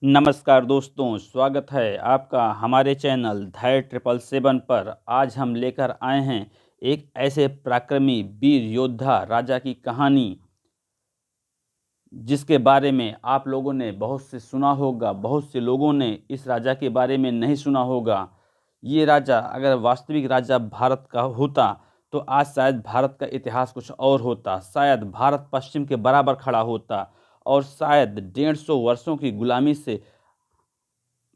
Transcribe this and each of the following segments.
नमस्कार दोस्तों, स्वागत है आपका हमारे चैनल धैर्य 777 पर। आज हम लेकर आए हैं एक ऐसे पराक्रमी वीर योद्धा राजा की कहानी, जिसके बारे में आप लोगों ने बहुत से सुना होगा, बहुत से लोगों ने इस राजा के बारे में नहीं सुना होगा। ये राजा अगर वास्तविक राजा भारत का होता, तो आज शायद भारत का इतिहास कुछ और होता। शायद भारत पश्चिम के बराबर खड़ा होता और शायद 150 वर्षों की गुलामी से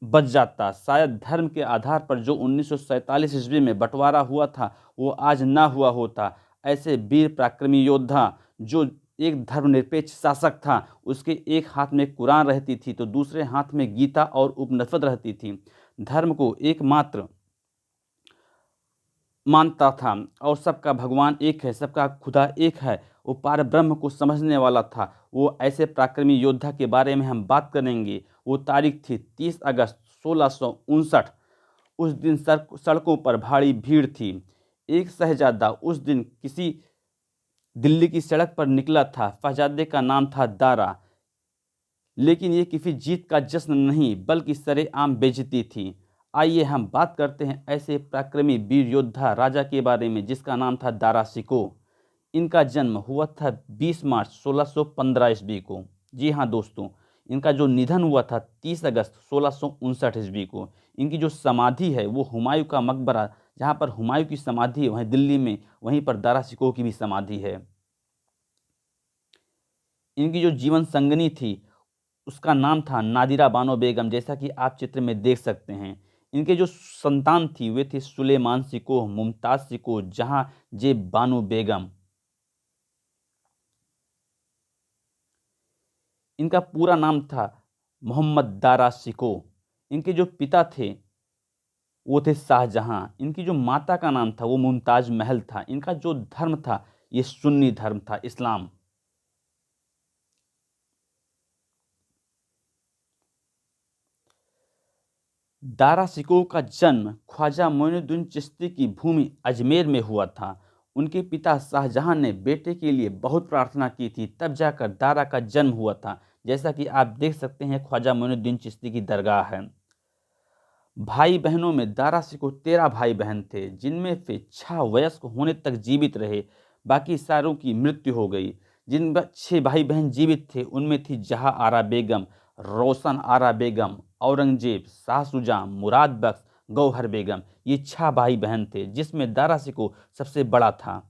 बच जाता। शायद धर्म के आधार पर जो 1947 ईस्वी में बंटवारा हुआ था, वो आज ना हुआ होता। ऐसे वीर पराक्रमी योद्धा, जो एक धर्मनिरपेक्ष शासक था, उसके एक हाथ में कुरान रहती थी तो दूसरे हाथ में गीता और उपनिषद रहती थी। धर्म को एकमात्र मानता था और सबका भगवान एक है, सबका खुदा एक है। वो पार ब्रह्म को समझने वाला था। वो ऐसे पराक्रमी योद्धा के बारे में हम बात करेंगे। वो तारीख थी 30 अगस्त 1659। उस दिन सड़कों पर भारी भीड़ थी। एक शहजादा उस दिन किसी दिल्ली की सड़क पर निकला था। शहजादे का नाम था दारा। लेकिन ये किसी जीत का जश्न नहीं, बल्कि सरेआम बेइज्जती थी। आइए हम बात करते हैं ऐसे पराक्रमी वीर योद्धा राजा के बारे में, जिसका नाम था दारा शिकोह। इनका जन्म हुआ था 20 मार्च 1615 ईस्वी को। जी हाँ दोस्तों, इनका जो निधन हुआ था 30 अगस्त 1659 ईस्वी को। इनकी जो समाधि है वो हुमायूं का मकबरा, जहाँ पर हुमायूं की समाधि है, वहीं दिल्ली में, वहीं पर दारा शिकोह की भी समाधि है। इनकी जो जीवन संगनी थी, उसका नाम था नादिरा बानो बेगम, जैसा कि आप चित्र में देख सकते हैं। इनके जो संतान थी वे थे सुलेमान शिकोह, मुमताज शिकोह, जहां जे बानो बेगम। इनका पूरा नाम था मोहम्मद दारा शिकोह। इनके जो पिता थे वो थे शाहजहां। इनकी जो माता का नाम था वो मुमताज महल था। इनका जो धर्म था ये सुन्नी धर्म था, इस्लाम। दारा शिकोह का जन्म ख्वाजा मोइनुद्दीन चिश्ती की भूमि अजमेर में हुआ था। उनके पिता शाहजहां ने बेटे के लिए बहुत प्रार्थना की थी, तब जाकर दारा का जन्म हुआ था। जैसा कि आप देख सकते हैं, ख्वाजा मोइनुद्दीन चिश्ती की दरगाह है। भाई बहनों में दारा शिकोह 13 भाई बहन थे, जिनमें से 6 वयस्क होने तक जीवित रहे। बाकी सारों की मृत्यु हो गई। जिन 6 भाई बहन जीवित थे उनमें थी जहां आरा बेगम, रोशन आरा बेगम, औरंगजेब, शाह सुजा, मुराद बख्श, गौहर बेगम। ये 6 भाई बहन थे, जिसमें दारा शिकोह सबसे बड़ा था।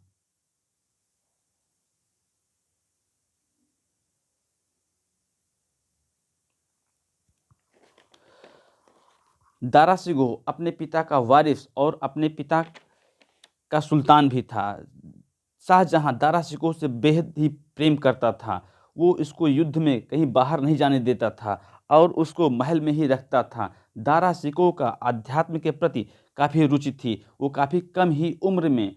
दारा शिकोह अपने पिता का वारिस और अपने पिता का सुल्तान भी था। शाहजहां दारा शिकोह से बेहद ही प्रेम करता था। वो इसको युद्ध में कहीं बाहर नहीं जाने देता था और उसको महल में ही रखता था। दारा शिकोह का अध्यात्म के प्रति काफ़ी रुचि थी। वो काफ़ी कम ही उम्र में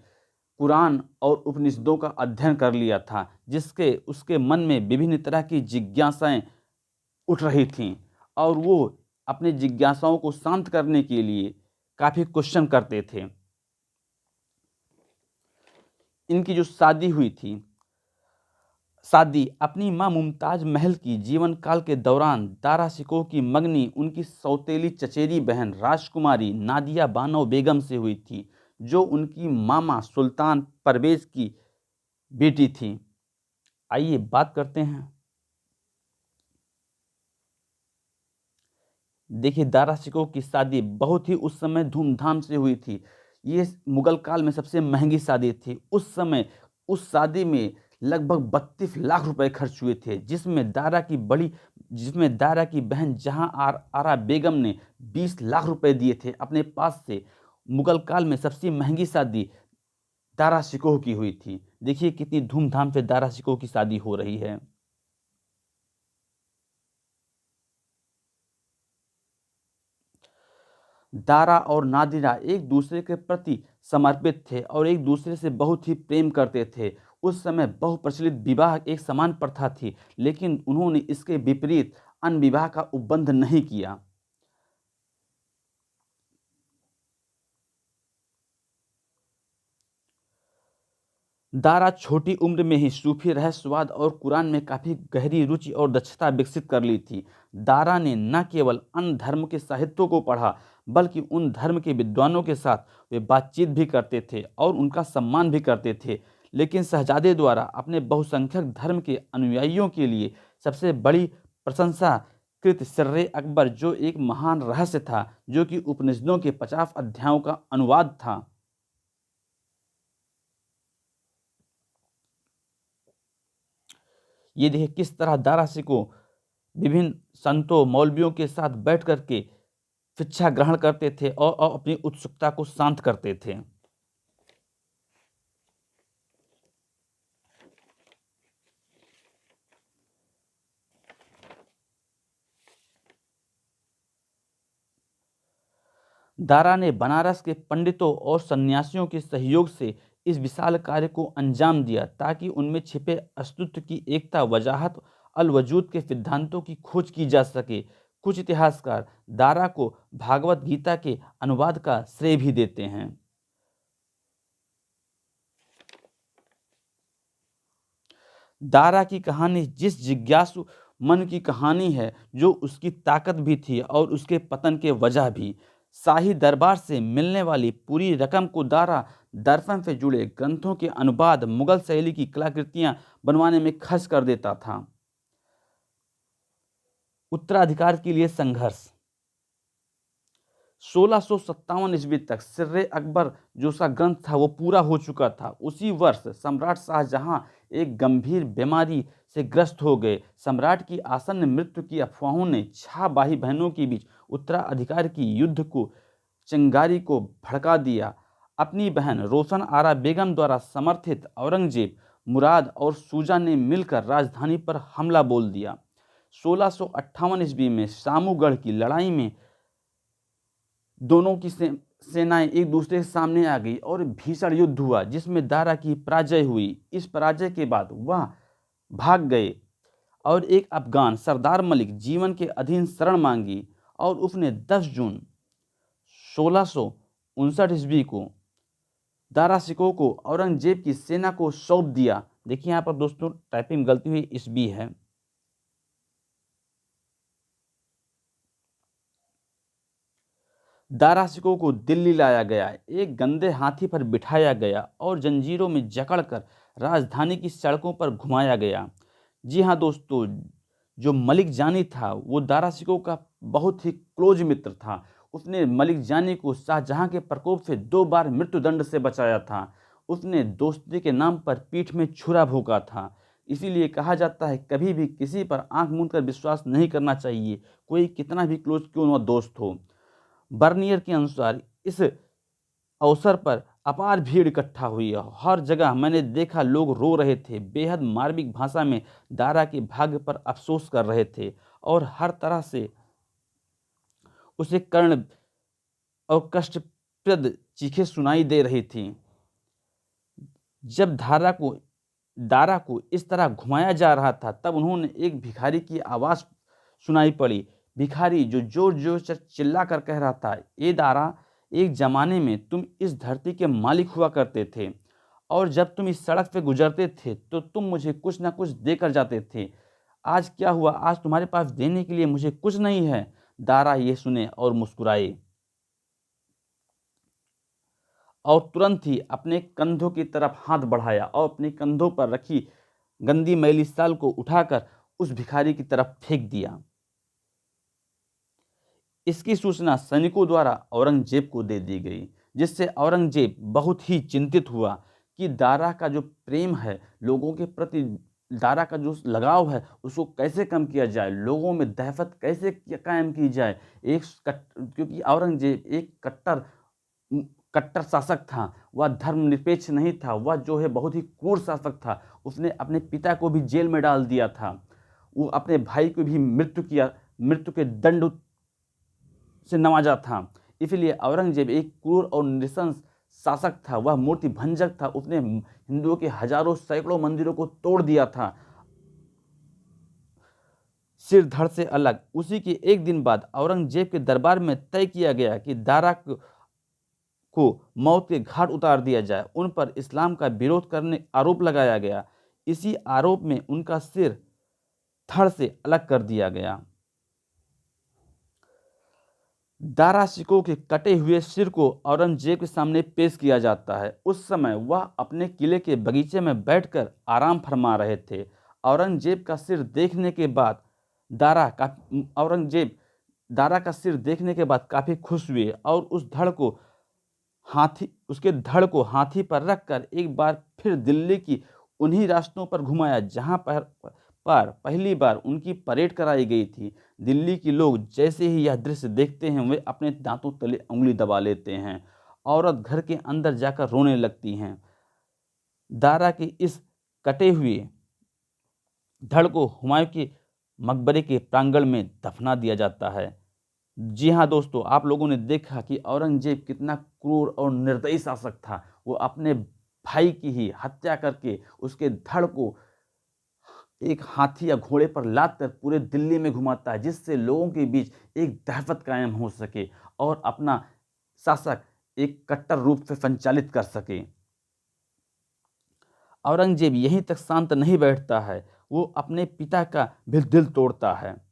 कुरान और उपनिषदों का अध्ययन कर लिया था, जिसके उसके मन में विभिन्न तरह की जिज्ञासाएं उठ रही थीं और वो अपनी जिज्ञासाओं को शांत करने के लिए काफ़ी क्वेश्चन करते थे। इनकी जो शादी हुई थी, शादी अपनी मां मुमताज महल की जीवन काल के दौरान दारा शिकोह की मंगनी उनकी सौतेली चचेरी बहन राजकुमारी नादिया बानो बेगम से हुई थी, जो उनकी मामा सुल्तान परवेज की बेटी थी। आइए बात करते हैं। देखिए, दारा शिकोह की शादी बहुत ही उस समय धूमधाम से हुई थी। ये मुगल काल में सबसे महंगी शादी थी। उस समय उस शादी में लगभग 32 लाख रुपए खर्च हुए थे, जिसमें दारा की बहन जहां आरा बेगम ने 20 लाख रुपए दिए थे अपने पास से। मुगल काल में सबसे महंगी शादी दारा शिकोह की हुई थी। देखिए कितनी धूमधाम से दारा शिकोह की शादी हो रही है। दारा और नादिरा एक दूसरे के प्रति समर्पित थे और एक दूसरे से बहुत ही प्रेम करते थे। उस समय बहुप्रचलित विवाह एक समान प्रथा थी, लेकिन उन्होंने इसके विपरीत अन्य विवाह का उपबंध नहीं किया। दारा छोटी उम्र में ही सूफी रहस्यवाद और कुरान में काफ़ी गहरी रुचि और दक्षता विकसित कर ली थी। दारा ने न केवल अन्य धर्म के साहित्यों को पढ़ा, बल्कि उन धर्म के विद्वानों के साथ वे बातचीत भी करते थे और उनका सम्मान भी करते थे। लेकिन शहजादे द्वारा अपने बहुसंख्यक धर्म के अनुयायियों के लिए सबसे बड़ी प्रशंसा कृत सिर्रे अकबर, जो एक महान रहस्य था, जो कि उपनिषदों के 50 अध्यायों का अनुवाद था। ये देखिए किस तरह दारा शिकोह विभिन्न संतों मौलवियों के साथ बैठ करके शिक्षा ग्रहण करते थे और अपनी उत्सुकता को शांत करते थे। दारा ने बनारस के पंडितों और सन्यासियों के सहयोग से इस विशाल कार्य को अंजाम दिया, ताकि उनमें छिपे अस्तित्व की एकता, वजाहत, अल वजूद के सिद्धांतों की खोज की जा सके। कुछ इतिहासकार दारा को भागवत गीता के अनुवाद का श्रेय भी देते हैं। दारा की कहानी जिस जिज्ञासु मन की कहानी है, जो उसकी ताकत भी थी और उसके पतन के वजह भी। शाही दरबार से मिलने वाली पूरी रकम को दारा दर्पण से जुड़े ग्रंथों के अनुवाद, मुगल शैली की कलाकृतियां बनवाने में खर्च कर देता था। उत्तराधिकार के लिए संघर्ष। 1657 ईस्वी तक सिर्रे अकबर जो उसका ग्रंथ था वो पूरा हो चुका था। उसी वर्ष सम्राट शाहजहां एक गंभीर बीमारी से ग्रस्त हो गए। सम्राट की आसन्न मृत्यु की अफवाहों ने 6 भाई बहनों के बीच उत्तराधिकार की युद्ध को चिंगारी को भड़का दिया। अपनी बहन रोशन आरा बेगम द्वारा समर्थित औरंगजेब, मुराद और सूजा ने मिलकर राजधानी पर हमला बोल दिया। 1658 ईस्वी में सामूगढ़ की लड़ाई में दोनों की सेनाएं एक दूसरे के सामने आ गई और भीषण युद्ध हुआ, जिसमें दारा की पराजय हुई। इस पराजय के बाद वह भाग गए और एक अफगान सरदार मलिक जीवन के अधीन शरण मांगी और उसने 10 जून 1659 ईस्वी को दारा शिकोह को औरंगजेब की सेना को सौंप दिया। देखिए यहाँ पर दोस्तों टाइपिंग गलती हुई, ईस्वी है। दारा शिकोह को दिल्ली लाया गया, एक गंदे हाथी पर बिठाया गया और जंजीरों में जकड़कर राजधानी की सड़कों पर घुमाया गया। जी हाँ दोस्तों, जो मलिक जानी था वो दारा शिकोह का बहुत ही क्लोज मित्र था। उसने मलिक जानी को शाहजहां के प्रकोप से 2 बार मृत्युदंड से बचाया था। उसने दोस्ती के नाम पर पीठ में छुरा भोंका था। इसीलिए कहा जाता है कभी भी किसी पर आंख मूंद कर विश्वास नहीं करना चाहिए, कोई कितना भी क्लोज क्यों न दोस्त हो। बर्नियर के अनुसार इस अवसर पर अपार भीड़ इकट्ठा हुई। हर जगह मैंने देखा लोग रो रहे थे, बेहद मार्मिक भाषा में दारा के भाग्य पर अफसोस कर रहे थे और हर तरह से उसे कर्ण और कष्टप्रद चीखें सुनाई दे रही थी। जब दारा को इस तरह घुमाया जा रहा था, तब उन्होंने एक भिखारी की आवाज़ सुनाई पड़ी। भिखारी जो जोर जोर से चिल्ला कर कह रहा था, ए दारा, एक जमाने में तुम इस धरती के मालिक हुआ करते थे और जब तुम इस सड़क पे गुजरते थे तो तुम मुझे कुछ ना कुछ देकर जाते थे। आज क्या हुआ? आज तुम्हारे पास देने के लिए मुझे कुछ नहीं है। दारा ये सुने और मुस्कुराए और तुरंत ही अपने कंधों की तरफ हाथ बढ़ाया और अपने कंधों पर रखी गंदी मैली शाल को उठाकर उस भिखारी की तरफ फेंक दिया। इसकी सूचना सैनिकों द्वारा औरंगजेब को दे दी गई, जिससे औरंगजेब बहुत ही चिंतित हुआ कि दारा का जो प्रेम है लोगों के प्रति, दारा का जो लगाव है उसको कैसे कम किया जाए, लोगों में दहशत कैसे कायम की जाए। क्योंकि औरंगजेब एक कट्टर शासक था, वह धर्मनिरपेक्ष नहीं था, वह जो है बहुत ही क्रूर शासक था। उसने अपने पिता को भी जेल में डाल दिया था, वो अपने भाई को भी मृत्यु के दंड से नवाजा था। इसलिए औरंगजेब एक क्रूर और नृशंस शासक था, वह मूर्ति भंजक था। उसने हिंदुओं के हजारों सैकड़ों मंदिरों को तोड़ दिया था, सिर धड़ से अलग। उसी के एक दिन बाद औरंगजेब के दरबार में तय किया गया कि दारा को मौत के घाट उतार दिया जाए। उन पर इस्लाम का विरोध करने आरोप लगाया गया। इसी आरोप में उनका सिर धड़ से अलग कर दिया गया। दारा शिकोह के कटे हुए सिर को औरंगजेब के सामने पेश किया जाता है। उस समय वह अपने किले के बगीचे में बैठकर आराम फरमा रहे थे। औरंगजेब का सिर देखने के बाद औरंगजेब दारा का सिर देखने के बाद काफ़ी खुश हुए और उसके धड़ को हाथी पर रखकर एक बार फिर दिल्ली की उन्हीं रास्तों पर घुमाया जहां पर पहली बार उनकी परेड कराई गई थी। दिल्ली के लोग जैसे ही यह दृश्य देखते हैं वे अपने दांतों तले उंगली दबा लेते हैं। औरत घर के अंदर जाकर रोने लगती हैं। दारा के इस कटे हुए धड़ को हुमायूं के मकबरे के प्रांगण में दफना दिया जाता है। जी हाँ दोस्तों, आप लोगों ने देखा कि औरंगजेब कितना क्रूर और निर्दयी शासक था। वो अपने भाई की ही हत्या करके उसके धड़ को एक हाथी या घोड़े पर लाद कर पूरे दिल्ली में घुमाता है, जिससे लोगों के बीच एक दहशत कायम हो सके और अपना शासक एक कट्टर रूप से संचालित कर सके। औरंगजेब यहीं तक शांत नहीं बैठता है, वो अपने पिता का भी दिल तोड़ता है।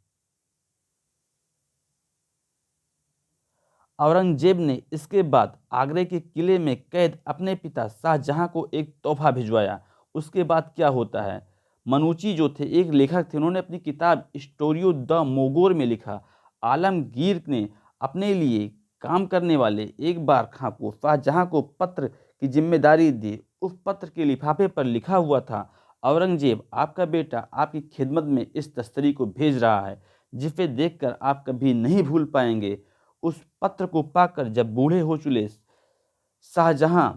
औरंगजेब ने इसके बाद आगरे के किले में कैद अपने पिता शाहजहां को एक तोहफा भिजवाया। उसके बाद क्या होता है, मनुची जो थे एक लेखक थे, उन्होंने अपनी किताब स्टोरियो द मोगोर में लिखा, आलमगीर ने अपने लिए काम करने वाले एक बार खां को शाहजहां को पत्र की जिम्मेदारी दी। उस पत्र के लिफाफे पर लिखा हुआ था, औरंगजेब आपका बेटा आपकी खिदमत में इस तस्तरी को भेज रहा है, जिसे देखकर आप कभी नहीं भूल पाएंगे। उस पत्र को पाकर जब बूढ़े हो चुके शाहजहां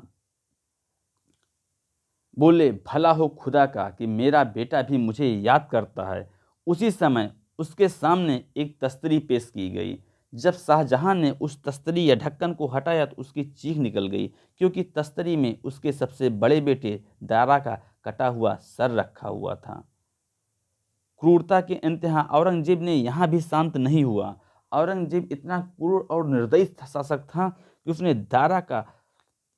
बोले, भला हो खुदा का कि मेरा बेटा भी मुझे याद करता है। उसी समय उसके सामने एक तस्तरी पेश की गई। जब शाहजहां ने उस तस्तरी या ढक्कन को हटाया तो उसकी चीख निकल गई, क्योंकि तस्तरी में उसके सबसे बड़े बेटे दारा का कटा हुआ सर रखा हुआ था। क्रूरता के इंतहा औरंगजेब ने यहाँ भी शांत नहीं हुआ। औरंगजेब इतना क्रूर और निर्दयी शासक था कि उसने दारा का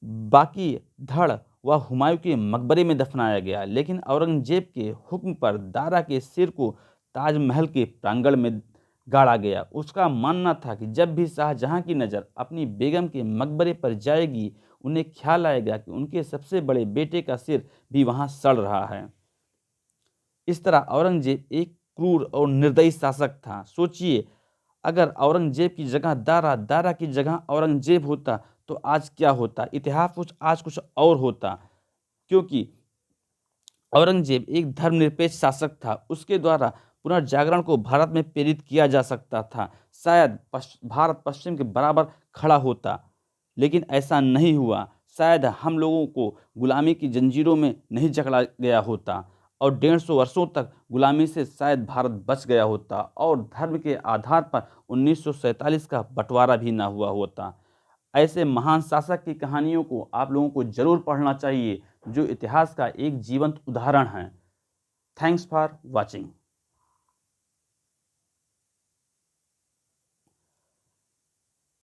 बाकी धड़ व हुमायूं के मकबरे में दफनाया गया, लेकिन औरंगजेब के हुक्म पर दारा के सिर को ताजमहल के प्रांगण में गाड़ा गया। उसका मानना था कि जब भी शाहजहां की नज़र अपनी बेगम के मकबरे पर जाएगी, उन्हें ख्याल आएगा कि उनके सबसे बड़े बेटे का सिर भी वहां सड़ रहा है। इस तरह औरंगजेब एक क्रूर और निर्दयी शासक था। सोचिए, अगर औरंगजेब की जगह दारा की जगह औरंगजेब होता तो आज क्या होता, इतिहास आज कुछ और होता। क्योंकि औरंगजेब एक धर्मनिरपेक्ष शासक था, उसके द्वारा पुनर्जागरण को भारत में प्रेरित किया जा सकता था। शायद भारत पश्चिम के बराबर खड़ा होता, लेकिन ऐसा नहीं हुआ। शायद हम लोगों को गुलामी की जंजीरों में नहीं जकड़ा गया होता और 150 वर्षों तक गुलामी से शायद भारत बच गया होता और धर्म के आधार पर 1947 का बंटवारा भी ना हुआ होता। ऐसे महान शासक की कहानियों को आप लोगों को जरूर पढ़ना चाहिए, जो इतिहास का एक जीवंत उदाहरण है। Thanks for watching.